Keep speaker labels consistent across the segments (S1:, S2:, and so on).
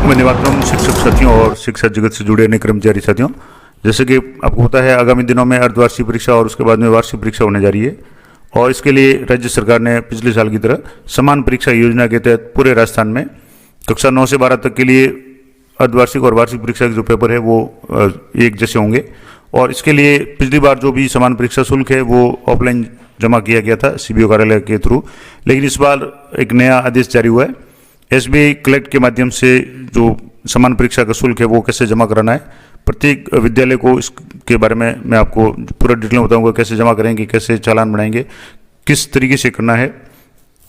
S1: वंदे मातरम। शिक्षक साथियों और शिक्षा जगत से जुड़े अन्य कर्मचारी साथियों, जैसे कि आपको पता है आगामी दिनों में अर्धवार्षिक परीक्षा और उसके बाद में वार्षिक परीक्षा होने जा रही है और इसके लिए राज्य सरकार ने पिछले साल की तरह समान परीक्षा योजना के तहत पूरे राजस्थान में कक्षा 9 से 12 तक के लिए अर्धवार्षिक और वार्षिक परीक्षा के जो पेपर है वो एक जैसे होंगे। और इसके लिए पिछली बार जो भी समान परीक्षा शुल्क है वो ऑफलाइन जमा किया गया था सीबीओ कार्यालय के थ्रू, लेकिन इस बार एक नया आदेश जारी हुआ है। एसबीआई कलेक्ट के माध्यम से जो समान परीक्षा का शुल्क है वो कैसे जमा कराना है, प्रत्येक विद्यालय को इसके बारे में मैं आपको पूरा डिटेल बताऊंगा, कैसे जमा करेंगे, कैसे चालान बनाएंगे, किस तरीके से करना है।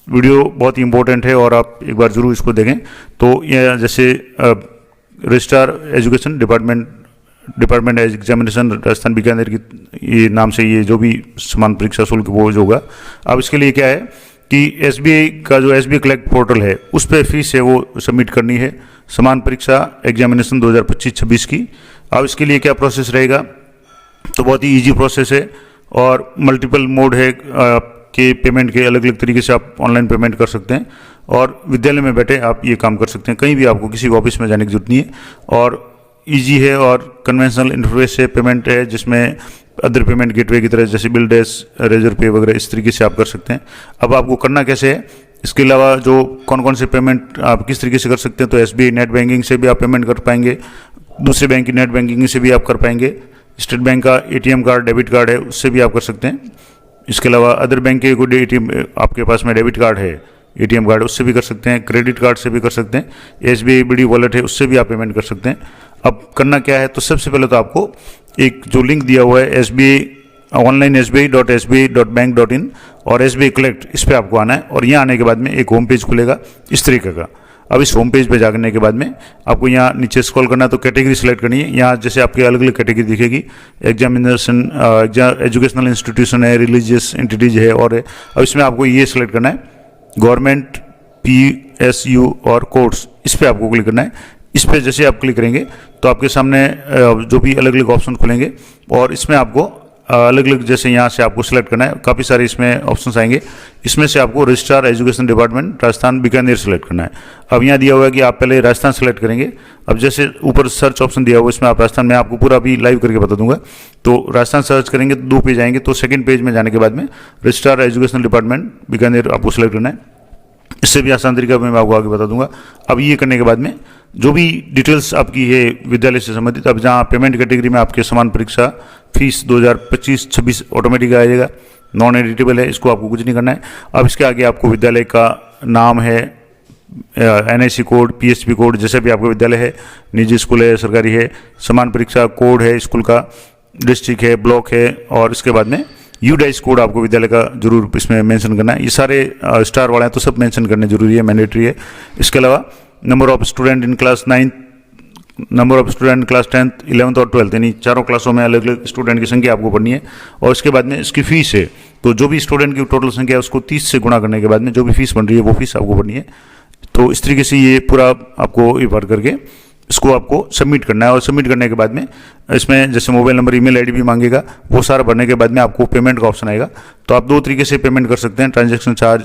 S1: वीडियो बहुत ही इंपॉर्टेंट है और आप एक बार जरूर इसको देखें। तो यह जैसे registrar education department examination Rajasthan Bikaner की ये नाम से ये जो भी समान परीक्षा शुल्क वो जो होगा। अब इसके लिए क्या है कि एसबीआई का जो एसबीआई कलेक्ट पोर्टल है उस पर फीस है वो सबमिट करनी है समान परीक्षा एग्जामिनेशन 2025-26 की। अब इसके लिए क्या प्रोसेस रहेगा, तो बहुत ही इजी प्रोसेस है और मल्टीपल मोड है कि पेमेंट के अलग अलग तरीके से आप ऑनलाइन पेमेंट कर सकते हैं और विद्यालय में बैठे आप ये काम कर सकते हैं। कहीं भी आपको किसी ऑफिस में जाने की जरूरत नहीं है और इजी है और कन्वेंशनल इंटरफेस से पेमेंट है जिसमें अदर पेमेंट गेटवे की तरह जैसे बिल डैश, रेजर पे वगैरह इस तरीके से आप कर सकते हैं। अब आपको करना कैसे है, इसके अलावा जो कौन कौन से पेमेंट आप किस तरीके से कर सकते हैं, तो एसबीआई नेट बैंकिंग से भी आप पेमेंट कर पाएंगे, दूसरे बैंक की नेट बैंकिंग से भी आप कर पाएंगे, स्टेट बैंक का एटीएम कार्ड डेबिट कार्ड है उससे भी आप कर सकते हैं। इसके अलावा अदर बैंक के कोई एटीएम आपके पास में डेबिट कार्ड है, एटीएम कार्ड उससे भी कर सकते हैं, क्रेडिट कार्ड से भी कर सकते हैं, एसबीआई बड़ी वॉलेट है उससे भी आप पेमेंट कर सकते हैं। अब करना क्या है, तो सबसे पहले तो आपको एक जो लिंक दिया हुआ है SBI ऑनलाइन sbi.sbi.bank.in और SBI कलेक्ट, इस पर आपको आना है और यहाँ आने के बाद में एक होम पेज खुलेगा इस तरीके का। अब इस होम पेज पे जाने के बाद में आपको यहाँ नीचे स्क्रॉल करना है, तो कैटेगरी सेलेक्ट करनी है। यहाँ जैसे आपके अलग अलग कैटेगरी दिखेगी, एग्जामिनेशन, एजुकेशनल इंस्टीट्यूशन है, रिलीजियस एंटिटीज है और है। अब इसमें आपको ये सिलेक्ट करना है गवर्नमेंट, PSU और कोर्स, इस पर आपको क्लिक करना है। इस पर जैसे आप क्लिक करेंगे तो आपके सामने जो भी अलग अलग ऑप्शन खुलेंगे और इसमें आपको अलग अलग जैसे यहाँ से आपको सिलेक्ट करना है, काफ़ी सारे इसमें ऑप्शंस आएंगे। इसमें से आपको registrar education department Rajasthan Bikaner select करना है। अब यहाँ दिया हुआ है कि आप पहले राजस्थान सेलेक्ट करेंगे। अब जैसे ऊपर सर्च ऑप्शन दिया हुआ है इसमें आप राजस्थान में आपको पूरा भी लाइव करके बता दूंगा। तो राजस्थान सर्च करेंगे तो 2 पेज आएंगे, तो सेकंड पेज में जाने के बाद में रजिस्ट्रार एजुकेशन डिपार्टमेंट बीकानेर आपको सेलेक्ट करना है। इससे भी आसान तरीका मैं आपको आगे बता दूंगा। अब ये करने के बाद में जो भी डिटेल्स आपकी है विद्यालय से संबंधित, अब जहाँ पेमेंट कैटेगरी में आपके समान परीक्षा फीस 2025-26 ऑटोमेटिक आ जाएगा, नॉन एडिटेबल है, इसको आपको कुछ नहीं करना है। अब इसके आगे आपको विद्यालय का नाम है, NIC कोड, PSP कोड, जैसे भी आपका विद्यालय है, निजी स्कूल है, सरकारी है, समान परीक्षा कोड है स्कूल का, डिस्ट्रिक्ट है, ब्लॉक है और इसके बाद में UDICE कोड आपको विद्यालय का जरूर इसमें मेंशन करना है। ये सारे स्टार वाले हैं तो सब मेंशन करने जरूरी है, मैंडेटरी है। इसके अलावा number of student in class 9, number of student class 10th, 11th और 12th, यानी चारों क्लासों में अलग अलग स्टूडेंट की संख्या आपको पढ़नी है। और इसके बाद में इसकी फीस है, तो जो भी स्टूडेंट की टोटल संख्या है उसको 30 से गुणा करने के बाद में जो भी फीस बन रही है वो फीस आपको भरनी है। तो इस तरीके से ये पूरा आपको ये भर करके इसको आपको सबमिट करना है और सबमिट करने के बाद में इसमें जैसे मोबाइल नंबर, ईमेल आईडी भी मांगेगा, वो सारा भरने के बाद में आपको पेमेंट का ऑप्शन आएगा। तो आप 2 तरीके से पेमेंट कर सकते हैं। ट्रांजैक्शन चार्ज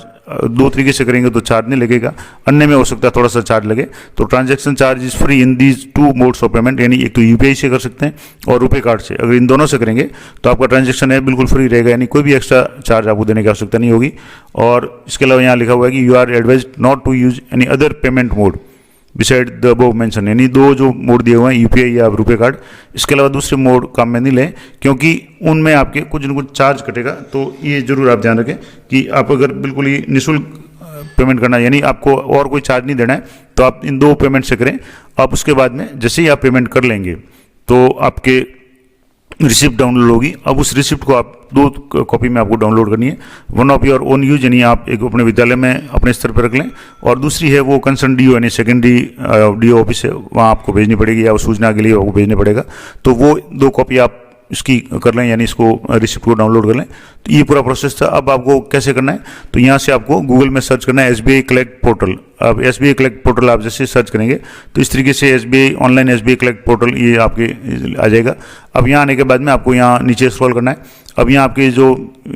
S1: 2 तरीके से करेंगे तो चार्ज नहीं लगेगा, अन्य में हो सकता है थोड़ा सा चार्ज लगे। तो transaction charge is free in these 2 modes of payment, यानी एक तो UPI से कर सकते हैं और रुपे कार्ड से। अगर इन दोनों से करेंगे तो आपका ट्रांजैक्शन है बिल्कुल फ्री रहेगा, यानी कोई भी एक्स्ट्रा चार्ज आपको देने की आवश्यकता नहीं होगी। और इसके अलावा यहाँ लिखा हुआ है कि you are advised not to use any other payment mode beside the above mention, यानी 2 जो मोड दिए हुए हैं UPI या रुपे कार्ड, इसके अलावा दूसरे मोड काम में नहीं लें क्योंकि उनमें आपके कुछ न कुछ चार्ज कटेगा। तो ये जरूर आप ध्यान रखें कि आप अगर बिल्कुल ही निःशुल्क पेमेंट करना है, यानी आपको और कोई चार्ज नहीं देना है, तो आप इन 2 पेमेंट से करें। अब उसके बाद में जैसे ही आप पेमेंट कर लेंगे तो आपके रिसिप्ट डाउनलोड होगी। अब उस रिसिप्ट को आप 2 कॉपी में आपको डाउनलोड करनी है। One of your own use, यानी आप एक अपने विद्यालय में अपने स्तर पर रख लें, और दूसरी है वो कंसर्न DO यानी सेकेंडरी DO ऑफिस है, वहाँ आपको भेजनी पड़ेगी या सूचना के लिए आपको भेजने पड़ेगा। तो वो 2 कॉपी आप इसकी कर लें, यानी इसको रिसिप्ट को डाउनलोड कर लें। तो ये पूरा प्रोसेस था। अब आपको कैसे करना है, तो यहाँ से आपको गूगल में सर्च करना है SBI कलेक्ट पोर्टल। अब SBI कलेक्ट पोर्टल आप जैसे सर्च करेंगे तो इस तरीके से SBI online SBI collect portal ये आपके आ जाएगा। अब यहाँ आने के बाद में आपको यहाँ नीचे स्क्रॉल करना है। अब यहाँ आपके जो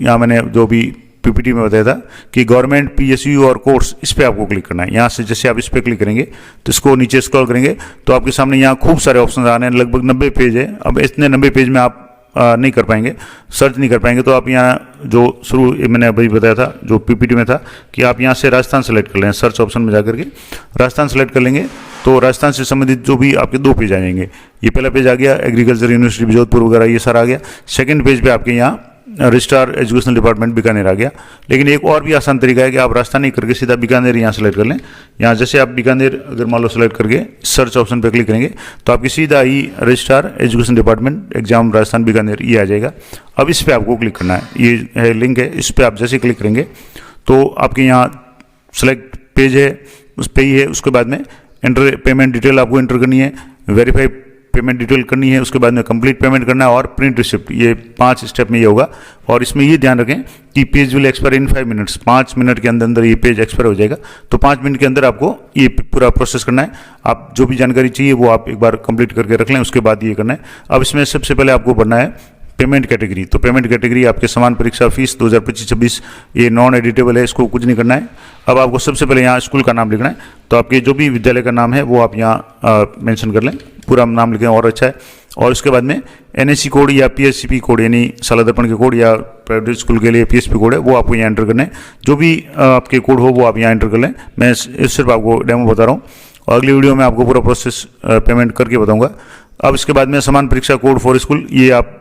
S1: यहाँ मैंने जो भी पीपीटी में बताया था कि गवर्नमेंट पीएसयू और कोर्स, इस पर आपको क्लिक करना है। यहाँ से जैसे आप इस पर क्लिक करेंगे तो इसको नीचे स्क्रॉल करेंगे तो आपके सामने यहाँ खूब सारे ऑप्शन आ रहे हैं, लगभग 90 पेज है। अब इतने 90 पेज में आप नहीं कर पाएंगे, सर्च नहीं कर पाएंगे, तो आप यहाँ जो शुरू मैंने अभी बताया था जो पीपीटी में था कि आप यहाँ से राजस्थान सेलेक्ट कर लें, सर्च ऑप्शन में जाकर के राजस्थान सेलेक्ट कर लेंगे तो राजस्थान से संबंधित जो भी आपके 2 पेज आ जाएंगे। ये पहला पेज आ गया एग्रीकल्चर यूनिवर्सिटी जोधपुर वगैरह ये सारा आ गया। सेकंड पेज पे आपके यहाँ रजिस्ट्रार एजुकेशनल डिपार्टमेंट बीकानेर आ गया। लेकिन एक और भी आसान तरीका है कि आप राजस्थान नहीं करके सीधा बीकानेर यहाँ सेलेक्ट कर लें। यहाँ जैसे आप बीकानेर अगर मान लो सेलेक्ट करके सर्च ऑप्शन पर क्लिक करेंगे तो आपकी सीधा ही registrar education department exam Rajasthan Bikaner ये आ जाएगा। अब इस पर आपको क्लिक करना है, ये है लिंक है, इस पर आप जैसे क्लिक करेंगे तो आपके यहाँ सेलेक्ट पेज है, उस पर ही है। उसके बाद में एंटर पेमेंट डिटेल आपको एंटर करनी है, वेरीफाई पेमेंट डिटेल करनी है, उसके बाद में कंप्लीट पेमेंट करना है और प्रिंट रिसिप्ट, ये 5 स्टेप में ये होगा। और इसमें ये ध्यान रखें कि page will expire in 5 minutes, 5 minute के अंदर ये पेज एक्सपायर हो जाएगा। तो 5 मिनट के अंदर आपको ये पूरा प्रोसेस करना है। आप जो भी जानकारी चाहिए वो आप एक बार कंप्लीट करके रख लें, उसके बाद ये करना है। अब इसमें सबसे पहले आपको भरना है पेमेंट कैटेगरी। तो पेमेंट कैटेगरी आपके समान परीक्षा फीस 2025-26 ये नॉन एडिटेबल है, इसको कुछ नहीं करना है। अब आपको सबसे पहले यहाँ स्कूल का नाम लिखना है, तो आपके जो भी विद्यालय का नाम है वो आप यहाँ मेंशन कर लें, पूरा नाम लिखें और अच्छा है। और उसके बाद में एनएससी कोड या पीएससीपी कोड यानी शाला दर्पण के कोड या प्राइवेट स्कूल के लिए पीएसपी कोड है वो आपको यहाँ एंटर करना है। जो भी आपके कोड हो वो आप यहाँ एंटर कर लें। मैं सिर्फ आपको डेमो बता रहा हूँ और अगली वीडियो में आपको पूरा प्रोसेस पेमेंट करके बताऊँगा। अब इसके बाद में समान परीक्षा कोड फॉर स्कूल, ये आप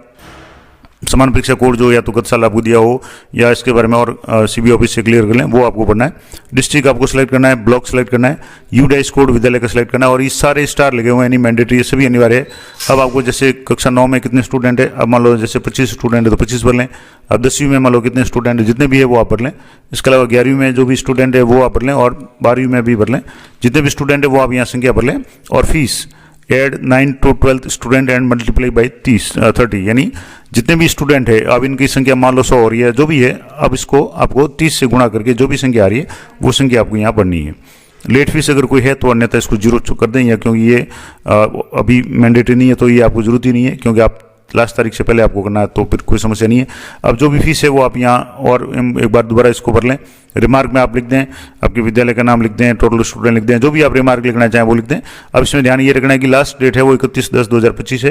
S1: समान परीक्षा कोड जो या तो गत साल आपको दिया हो या इसके बारे में और सीबी ऑफिस से क्लियर कर लें, वो आपको पढ़ना है। डिस्ट्रिक्ट आपको सेलेक्ट करना है, ब्लॉक सेलेक्ट करना है, यूडाइस कोड विद्यालय का सेलेक्ट करना है और ये सारे स्टार लगे हुए हैं यानी मैंडेटरी, ये सभी अनिवार्य है। अब आपको जैसे कक्षा 9 में कितने स्टूडेंट है, अब मान लो जैसे 25 स्टूडेंट है तो 25 भर लें। अब 10वीं में मान लो कितने स्टूडेंट है, जितने भी है वो आप भर लें। इसके अलावा 11वीं में जो भी स्टूडेंट है वो आप भर लें और 12वीं में भी भर लें। जितने भी स्टूडेंट है वो आप यहाँ संख्या भर लें। और fees add 9 to 12 student and multiply by 30 यानी जितने भी स्टूडेंट है, अब इनकी संख्या मान लो 100 हो रही है, जो भी है अब इसको आपको 30 से गुणा करके जो भी संख्या आ रही है वो संख्या आपको यहाँ पढ़नी है। लेट फीस अगर कोई है तो अन्यथा इसको 0 कर दें, या क्योंकि ये अभी मैंडेटरी नहीं है तो ये आपको जरूरत ही नहीं है, क्योंकि आप लास्ट तारीख से पहले आपको करना है तो फिर कोई समस्या नहीं है। अब जो भी फीस है वो आप यहाँ और एक बार दोबारा इसको भर लें। रिमार्क में आप लिख दें, आपके विद्यालय का नाम लिख दें, टोटल स्टूडेंट लिख दें, जो भी आप रिमार्क लिखना चाहें वो लिख दें। अब इसमें ध्यान ये रखना है कि लास्ट डेट है वो 31/10/2025 है,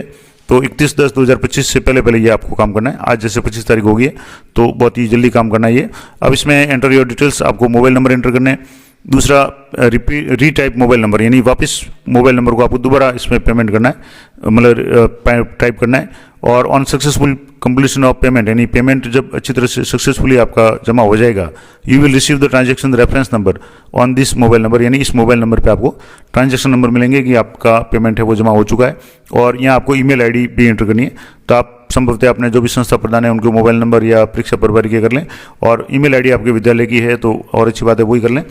S1: तो 31/10/2025 से पहले पहले ये आपको काम करना है। आज जैसे 25 तारीख हो गई है तो बहुत ही जल्दी काम करना है ये। अब इसमें एंटर योर डिटेल्स, आपको मोबाइल नंबर एंटर करने हैं। दूसरा रीटाइप मोबाइल नंबर यानी वापस मोबाइल नंबर को आपको दोबारा इसमें पेमेंट करना है, मतलब टाइप करना है। और on successful completion of payment यानी पेमेंट जब अच्छी तरह से सक्सेसफुली आपका जमा हो जाएगा, you will receive the transaction reference number on this mobile number यानी इस मोबाइल नंबर पे आपको ट्रांजैक्शन नंबर मिलेंगे कि आपका पेमेंट है वो जमा हो चुका है। और यहाँ आपको ईमेल आईडी भी एंटर करनी है, तो आप संभवतः अपने जो भी संस्था प्रदान है उनके मोबाइल नंबर या परीक्षा प्रभारी के कर लें, और ईमेल आईडी आपके विद्यालय की है तो और अच्छी बात है वही कर लें।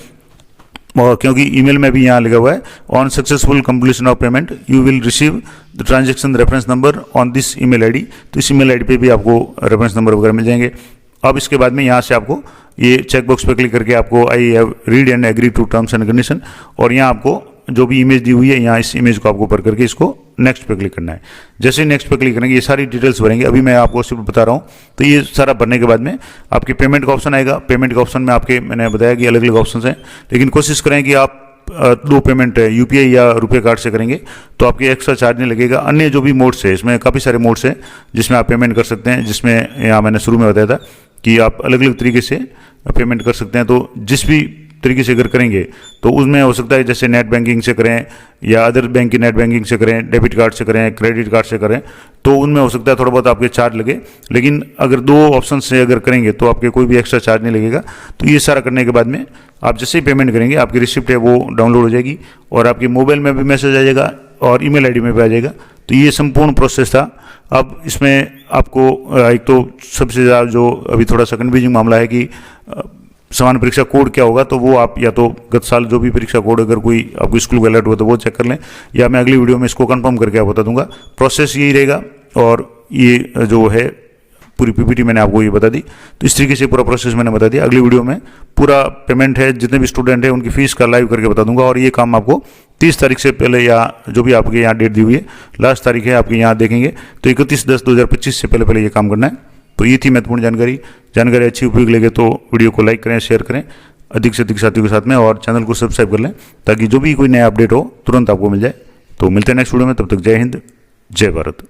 S1: और क्योंकि ईमेल में भी यहाँ लिखा हुआ है on successful completion of payment you will receive the transaction reference number on this email ID, तो इस ईमेल आईडी पे भी आपको रेफरेंस नंबर वगैरह मिल जाएंगे। अब इसके बाद में यहाँ से आपको ये चेकबॉक्स पे क्लिक करके आपको I have read and agree to terms and condition, और यहाँ आपको जो भी इमेज दी हुई है यहाँ इस इमेज को आपको भर करके इसको नेक्स्ट पे क्लिक करना है। जैसे ही नेक्स्ट पे क्लिक करेंगे ये सारी डिटेल्स भरेंगे, अभी मैं आपको सिर्फ बता रहा हूँ। तो ये सारा भरने के बाद में आपके पेमेंट का ऑप्शन आएगा। पेमेंट के ऑप्शन में आपके मैंने बताया कि अलग अलग ऑप्शन हैं, लेकिन कोशिश करें कि आप 2 पेमेंट है यूपीआई या रुपए कार्ड से करेंगे तो आपके एक्स्ट्रा चार्ज नहीं लगेगा। अन्य जो भी मोड्स है, इसमें काफ़ी सारे मोड्स हैं जिसमें आप पेमेंट कर सकते हैं, जिसमें यहाँ मैंने शुरू में बताया था कि आप अलग अलग तरीके से पेमेंट कर सकते हैं। तो जिस भी तरीके से अगर करेंगे तो उसमें हो सकता है जैसे नेट बैंकिंग से करें या अदर बैंक की नेट बैंकिंग से करें, डेबिट कार्ड से करें, क्रेडिट कार्ड से करें, तो उनमें हो सकता है थोड़ा बहुत आपके चार्ज लगे। लेकिन अगर 2 ऑप्शन से अगर करेंगे तो आपके कोई भी एक्स्ट्रा चार्ज नहीं लगेगा। तो ये सारा करने के बाद में आप जैसे ही पेमेंट करेंगे आपकी रिसिप्ट है वो डाउनलोड हो जाएगी और आपके मोबाइल में भी मैसेज आ जाएगा और ईमेल आईडी में भी आ जाएगा। तो ये संपूर्ण प्रोसेस था। अब इसमें आपको एक तो सबसे ज़्यादा जो अभी थोड़ा सा कन्फ्यूजिंग मामला है कि समान परीक्षा कोड क्या होगा, तो वो आप या तो गत साल जो भी परीक्षा कोड अगर कोई आपको स्कूल का अलर्ट हुआ तो वो चेक कर लें, या मैं अगली वीडियो में इसको कंफर्म करके आप बता दूंगा। प्रोसेस यही रहेगा और ये जो है पूरी पीपीटी मैंने आपको ये बता दी। तो इस तरीके से पूरा प्रोसेस मैंने बता दिया। अगली वीडियो में पूरा पेमेंट है जितने भी स्टूडेंट है उनकी फीस का लाइव करके बता दूंगा, और ये काम आपको 30 तारीख से पहले या जो भी आपके यहाँ डेट दी हुई है लास्ट तारीख है आपके यहाँ देखेंगे तो 31/10/2025 से पहले पहले ये काम करना है। तो ये थी महत्वपूर्ण जानकारी अच्छी उपयोगी लगे तो वीडियो को लाइक करें, शेयर करें अधिक से अधिक साथियों के साथ में, और चैनल को सब्सक्राइब कर लें ताकि जो भी कोई नया अपडेट हो तुरंत आपको मिल जाए। तो मिलते हैं नेक्स्ट वीडियो में, तब तक जय हिंद, जय भारत।